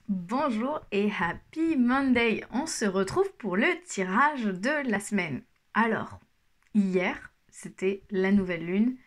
Bonjour et Happy Monday. On se retrouve pour le tirage de la semaine. Alors, hier, c'était la nouvelle lune.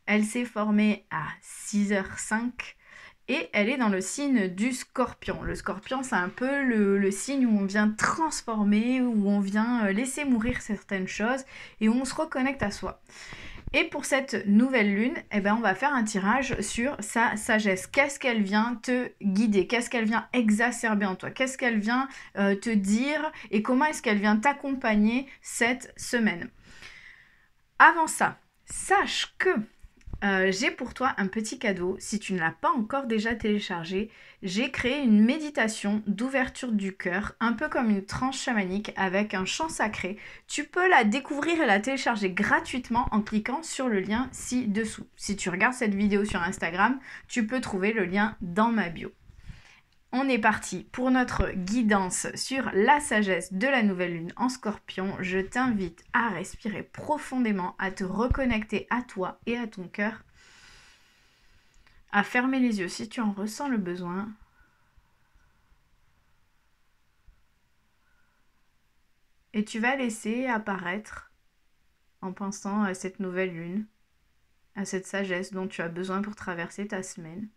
Elle s'est formée à 6h05 et elle est dans le signe du Scorpion. Le Scorpion, c'est un peu le signe où on vient transformer, où on vient laisser mourir certaines choses et où on se reconnecte à soi. Et pour cette nouvelle lune, on va faire un tirage sur sa sagesse. Qu'est-ce qu'elle vient te guider? Qu'est-ce qu'elle vient exacerber en toi? Qu'est-ce qu'elle vient te dire? Et comment est-ce qu'elle vient t'accompagner cette semaine? Avant ça, sache que j'ai pour toi un petit cadeau. Si tu ne l'as pas encore déjà téléchargé, j'ai créé une méditation d'ouverture du cœur, un peu comme une transe chamanique avec un chant sacré. Tu peux la découvrir et la télécharger gratuitement en cliquant sur le lien ci-dessous. Si tu regardes cette vidéo sur Instagram, tu peux trouver le lien dans ma bio. On est parti pour notre guidance sur la sagesse de la nouvelle lune en Scorpion. Je t'invite à respirer profondément, à te reconnecter à toi et à ton cœur, à fermer les yeux si tu en ressens le besoin. Et tu vas laisser apparaître, en pensant à cette nouvelle lune, à cette sagesse dont tu as besoin pour traverser ta semaine.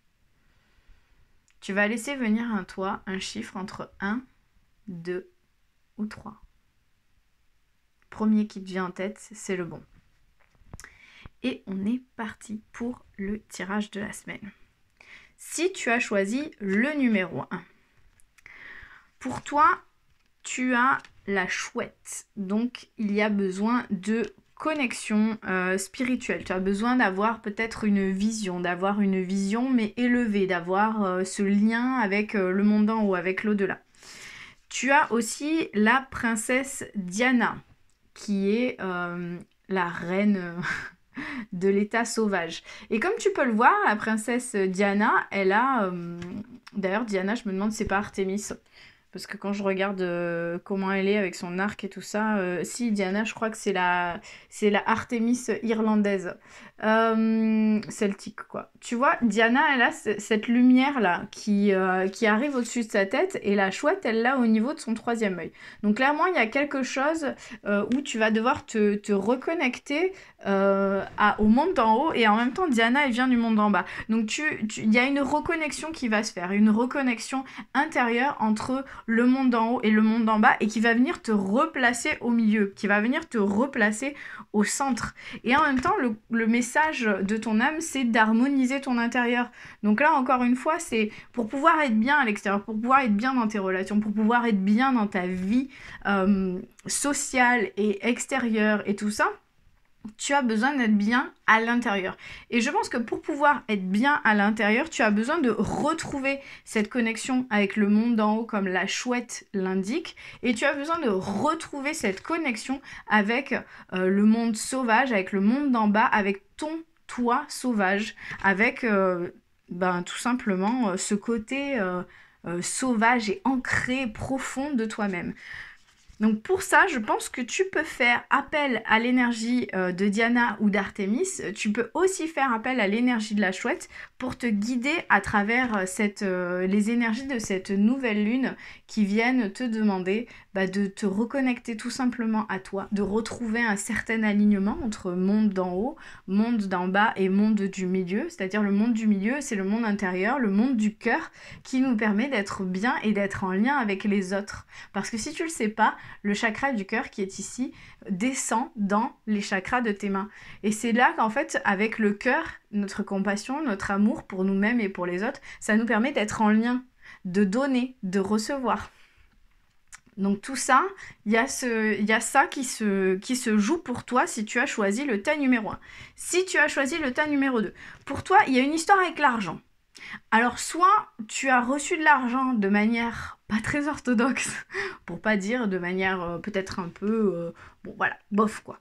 Tu vas laisser venir à toi un chiffre entre 1, 2 ou 3. Premier qui te vient en tête, c'est le bon. Et on est parti pour le tirage de la semaine. Si tu as choisi le numéro 1, pour toi, tu as la chouette. Donc, il y a besoin de connexion spirituelle. Tu as besoin d'avoir peut-être une vision, mais élevée, d'avoir ce lien avec le monde d'en haut, avec l'au-delà. Tu as aussi la princesse Diana, qui est la reine de l'état sauvage. Et comme tu peux le voir, la princesse Diana, elle a... D'ailleurs, Diana, je me demande si c'est pas Artémis. Parce que quand je regarde comment elle est avec son arc et tout ça, si Diana, je crois que c'est la Artémis irlandaise, celtique quoi. Tu vois, Diana, elle a cette lumière là qui arrive au-dessus de sa tête et la chouette, elle l'a au niveau de son troisième œil. Donc clairement, il y a quelque chose où tu vas devoir te reconnecter au monde d'en haut et en même temps, Diana, elle vient du monde d'en bas. Donc il y a une reconnexion qui va se faire, une reconnexion intérieure entre le monde d'en haut et le monde d'en bas et qui va venir te replacer au milieu, qui va venir te replacer au centre. Et en même temps, le message de ton âme, c'est d'harmoniser ton intérieur. Donc là, encore une fois, c'est pour pouvoir être bien à l'extérieur, pour pouvoir être bien dans tes relations, pour pouvoir être bien dans ta vie sociale et extérieure et tout ça, tu as besoin d'être bien à l'intérieur. Et je pense que pour pouvoir être bien à l'intérieur, tu as besoin de retrouver cette connexion avec le monde d'en haut, comme la chouette l'indique, et tu as besoin de retrouver cette connexion avec le monde sauvage, avec le monde d'en bas, avec ton toi sauvage, avec tout simplement ce côté sauvage et ancré profond de toi-même. Donc pour ça, je pense que tu peux faire appel à l'énergie de Diana ou d'Artémis. Tu peux aussi faire appel à l'énergie de la chouette pour te guider à travers les énergies de cette nouvelle lune qui viennent te demander de te reconnecter tout simplement à toi, de retrouver un certain alignement entre monde d'en haut, monde d'en bas et monde du milieu. C'est-à-dire le monde du milieu, c'est le monde intérieur, le monde du cœur qui nous permet d'être bien et d'être en lien avec les autres. Parce que si tu le sais pas, le chakra du cœur qui est ici descend dans les chakras de tes mains. Et c'est là qu'en fait, avec le cœur, notre compassion, notre amour pour nous-mêmes et pour les autres, ça nous permet d'être en lien, de donner, de recevoir. Donc tout ça, il y a ça qui se joue pour toi si tu as choisi le tas numéro 1. Si tu as choisi le tas numéro 2, pour toi, il y a une histoire avec l'argent. Alors soit tu as reçu de l'argent de manière pas très orthodoxe, pour pas dire de manière peut-être un peu, bof quoi.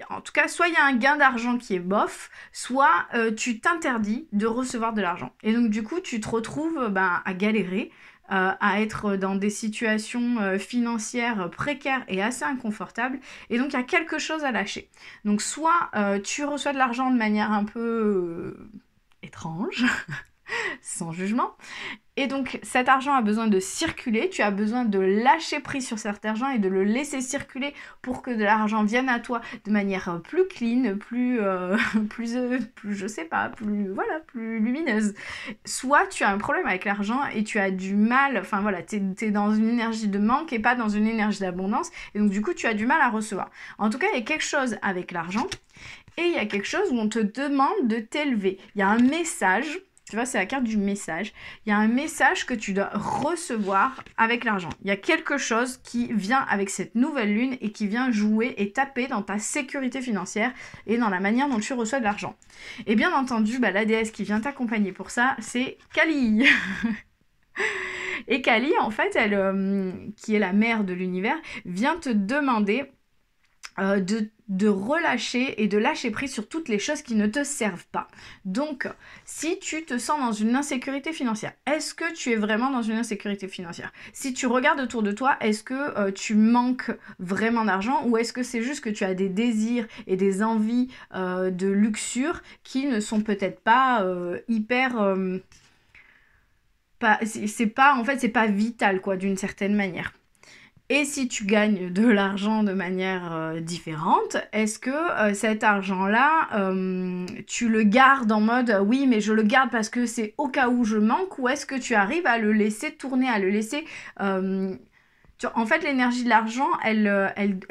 En tout cas, soit il y a un gain d'argent qui est bof, soit tu t'interdis de recevoir de l'argent. Et donc du coup, tu te retrouves à galérer, à être dans des situations financières précaires et assez inconfortables. Et donc il y a quelque chose à lâcher. Donc soit tu reçois de l'argent de manière un peu étrange, sans jugement. Et donc cet argent a besoin de circuler, tu as besoin de lâcher prise sur cet argent et de le laisser circuler pour que de l'argent vienne à toi de manière plus clean, plus, je sais pas, plus lumineuse. Soit tu as un problème avec l'argent et tu as du mal, enfin voilà, t'es dans une énergie de manque et pas dans une énergie d'abondance, et donc du coup tu as du mal à recevoir. En tout cas, il y a quelque chose avec l'argent et il y a quelque chose où on te demande de t'élever. Il y a un message. Tu vois, c'est la carte du message. Il y a un message que tu dois recevoir avec l'argent. Il y a quelque chose qui vient avec cette nouvelle lune et qui vient jouer et taper dans ta sécurité financière et dans la manière dont tu reçois de l'argent. Et bien entendu, la déesse qui vient t'accompagner pour ça, c'est Kali. Et Kali, en fait, elle, qui est la mère de l'univers, vient te demander de relâcher et de lâcher prise sur toutes les choses qui ne te servent pas. Donc, si tu te sens dans une insécurité financière, est-ce que tu es vraiment dans une insécurité financière? Si tu regardes autour de toi, est-ce que tu manques vraiment d'argent ou est-ce que c'est juste que tu as des désirs et des envies de luxure qui ne sont peut-être pas hyper... c'est pas vital, quoi, d'une certaine manière. Et si tu gagnes de l'argent de manière différente, est-ce que cet argent-là, tu le gardes en mode « oui, mais je le garde parce que c'est au cas où je manque » ou est-ce que tu arrives à le laisser tourner, à le laisser... en fait, l'énergie de l'argent, elle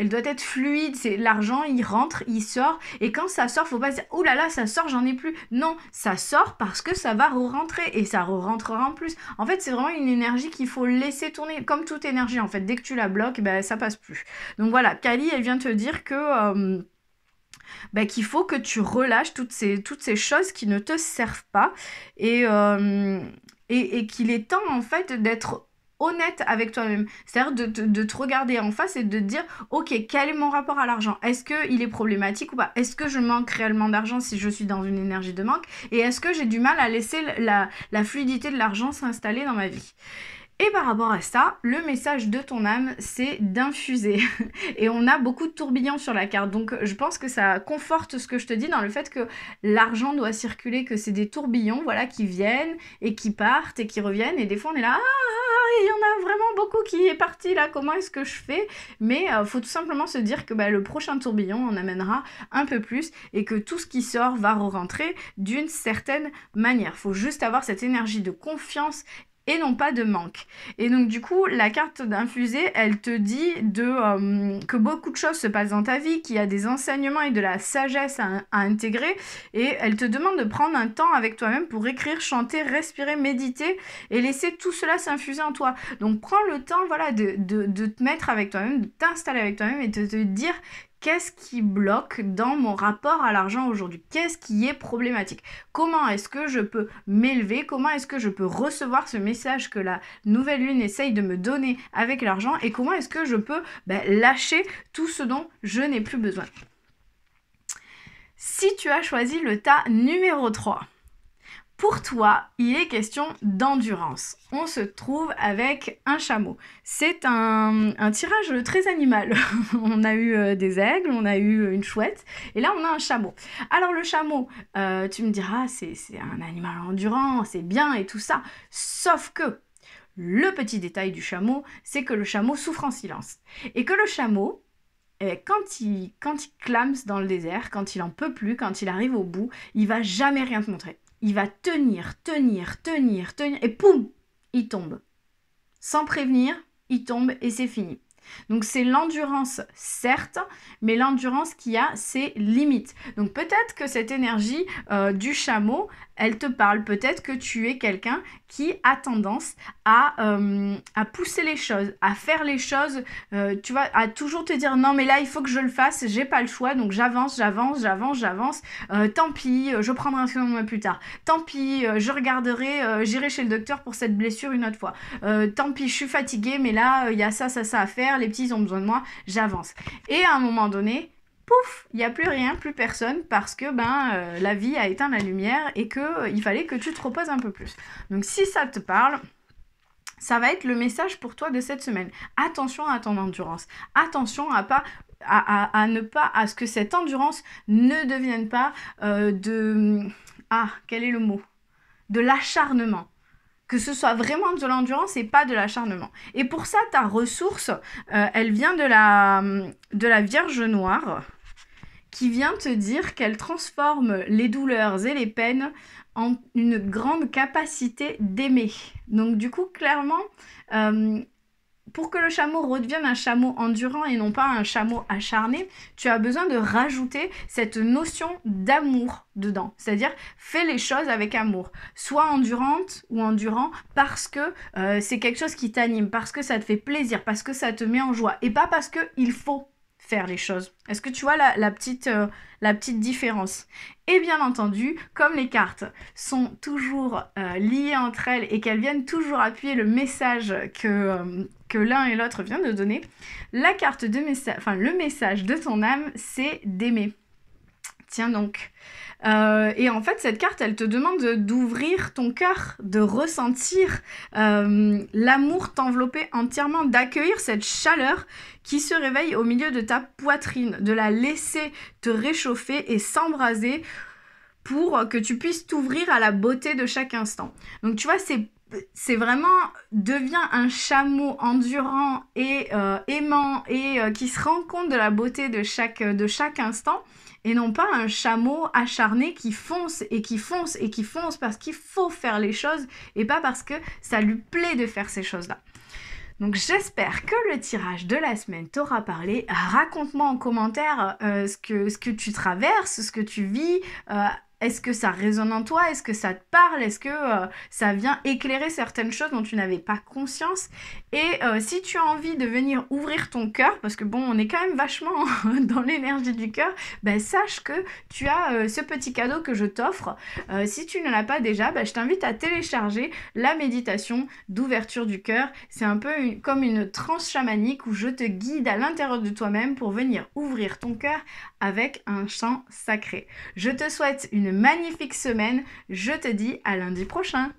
doit être fluide. C'est l'argent, il rentre, il sort. Et quand ça sort, faut pas se dire « oh là là, ça sort, j'en ai plus ». Non, ça sort parce que ça va re-rentrer et ça re-rentrera en plus. En fait, c'est vraiment une énergie qu'il faut laisser tourner. Comme toute énergie, en fait, dès que tu la bloques, ça passe plus. Donc voilà, Kali, elle vient te dire que... qu'il faut que tu relâches toutes ces choses qui ne te servent pas et qu'il est temps, en fait, d'être honnête avec toi-même, c'est-à-dire de te regarder en face et de te dire ok, quel est mon rapport à l'argent, est-ce qu'il est problématique ou pas, est-ce que je manque réellement d'argent si je suis dans une énergie de manque et est-ce que j'ai du mal à laisser la fluidité de l'argent s'installer dans ma vie. Et par rapport à ça, le message de ton âme, c'est d'infuser. Et on a beaucoup de tourbillons sur la carte. Donc je pense que ça conforte ce que je te dis dans le fait que l'argent doit circuler, que c'est des tourbillons, voilà, qui viennent et qui partent et qui reviennent. Et des fois on est là, il y en a vraiment beaucoup qui est parti là, comment est-ce que je fais? Mais faut tout simplement se dire que le prochain tourbillon en amènera un peu plus et que tout ce qui sort va re-rentrer d'une certaine manière. Faut juste avoir cette énergie de confiance et non pas de manque. Et donc du coup, la carte d'infuser, elle te dit que beaucoup de choses se passent dans ta vie, qu'il y a des enseignements et de la sagesse à intégrer, et elle te demande de prendre un temps avec toi-même pour écrire, chanter, respirer, méditer, et laisser tout cela s'infuser en toi. Donc prends le temps, voilà, de te mettre avec toi-même, de t'installer avec toi-même, et de te dire... qu'est-ce qui bloque dans mon rapport à l'argent aujourd'hui? Qu'est-ce qui est problématique? Comment est-ce que je peux m'élever? Comment est-ce que je peux recevoir ce message que la nouvelle lune essaye de me donner avec l'argent? Et comment est-ce que je peux lâcher tout ce dont je n'ai plus besoin? Si tu as choisi le tas numéro 3, pour toi, il est question d'endurance. On se trouve avec un chameau. C'est un tirage très animal. On a eu des aigles, on a eu une chouette, et là on a un chameau. Alors le chameau, tu me diras, c'est un animal endurant, c'est bien et tout ça. Sauf que le petit détail du chameau, c'est que le chameau souffre en silence. Et que le chameau, quand il clame dans le désert, quand il en peut plus, quand il arrive au bout, il va jamais rien te montrer. Il va tenir, et poum, il tombe. Sans prévenir, il tombe et c'est fini. Donc c'est l'endurance, certes, mais l'endurance qui a ses limites. Donc peut-être que cette énergie du chameau, elle te parle. Peut-être que tu es quelqu'un qui a tendance à pousser les choses, à faire les choses, tu vois, à toujours te dire non mais là il faut que je le fasse, j'ai pas le choix, donc j'avance, tant pis, je prendrai un film plus tard, tant pis, je regarderai, j'irai chez le docteur pour cette blessure une autre fois, tant pis, je suis fatiguée, mais là il y a ça à faire, les petits ont besoin de moi, j'avance. Et à un moment donné, pouf, il n'y a plus rien, plus personne, parce que la vie a éteint la lumière et qu'il fallait que tu te reposes un peu plus. Donc si ça te parle, ça va être le message pour toi de cette semaine. Attention à ton endurance. Attention à ce que cette endurance ne devienne pas quel est le mot ? de l'acharnement. Que ce soit vraiment de l'endurance et pas de l'acharnement. Et pour ça, ta ressource, elle vient de la Vierge Noire, qui vient te dire qu'elle transforme les douleurs et les peines en une grande capacité d'aimer. Donc du coup, clairement, pour que le chameau redevienne un chameau endurant et non pas un chameau acharné, tu as besoin de rajouter cette notion d'amour dedans. C'est-à-dire, fais les choses avec amour. Sois endurante ou endurant parce que c'est quelque chose qui t'anime, parce que ça te fait plaisir, parce que ça te met en joie et pas parce qu'il faut faire les choses. Est-ce que tu vois la petite différence? Et bien entendu, comme les cartes sont toujours liées entre elles et qu'elles viennent toujours appuyer le message que l'un et l'autre vient de donner, la carte de message, enfin le message de ton âme, c'est d'aimer. Tiens donc. Et en fait, cette carte, elle te demande d'ouvrir ton cœur, de ressentir l'amour t'envelopper entièrement, d'accueillir cette chaleur qui se réveille au milieu de ta poitrine, de la laisser te réchauffer et s'embraser pour que tu puisses t'ouvrir à la beauté de chaque instant. Donc tu vois, c'est vraiment, deviens un chameau endurant et aimant et qui se rend compte de la beauté de chaque instant et non pas un chameau acharné qui fonce et qui fonce et qui fonce parce qu'il faut faire les choses et pas parce que ça lui plaît de faire ces choses-là. Donc j'espère que le tirage de la semaine t'aura parlé. Raconte-moi en commentaire ce que tu traverses, ce que tu vis. Est-ce que ça résonne en toi? Est-ce que ça te parle? Est-ce que ça vient éclairer certaines choses dont tu n'avais pas conscience? Et si tu as envie de venir ouvrir ton cœur, parce que bon, on est quand même vachement dans l'énergie du cœur, ben, sache que tu as ce petit cadeau que je t'offre. Si tu ne l'as pas déjà, ben, je t'invite à télécharger la méditation d'ouverture du cœur. C'est un peu comme une transe chamanique où je te guide à l'intérieur de toi-même pour venir ouvrir ton cœur avec un chant sacré. Je te souhaite une magnifique semaine. Je te dis à lundi prochain.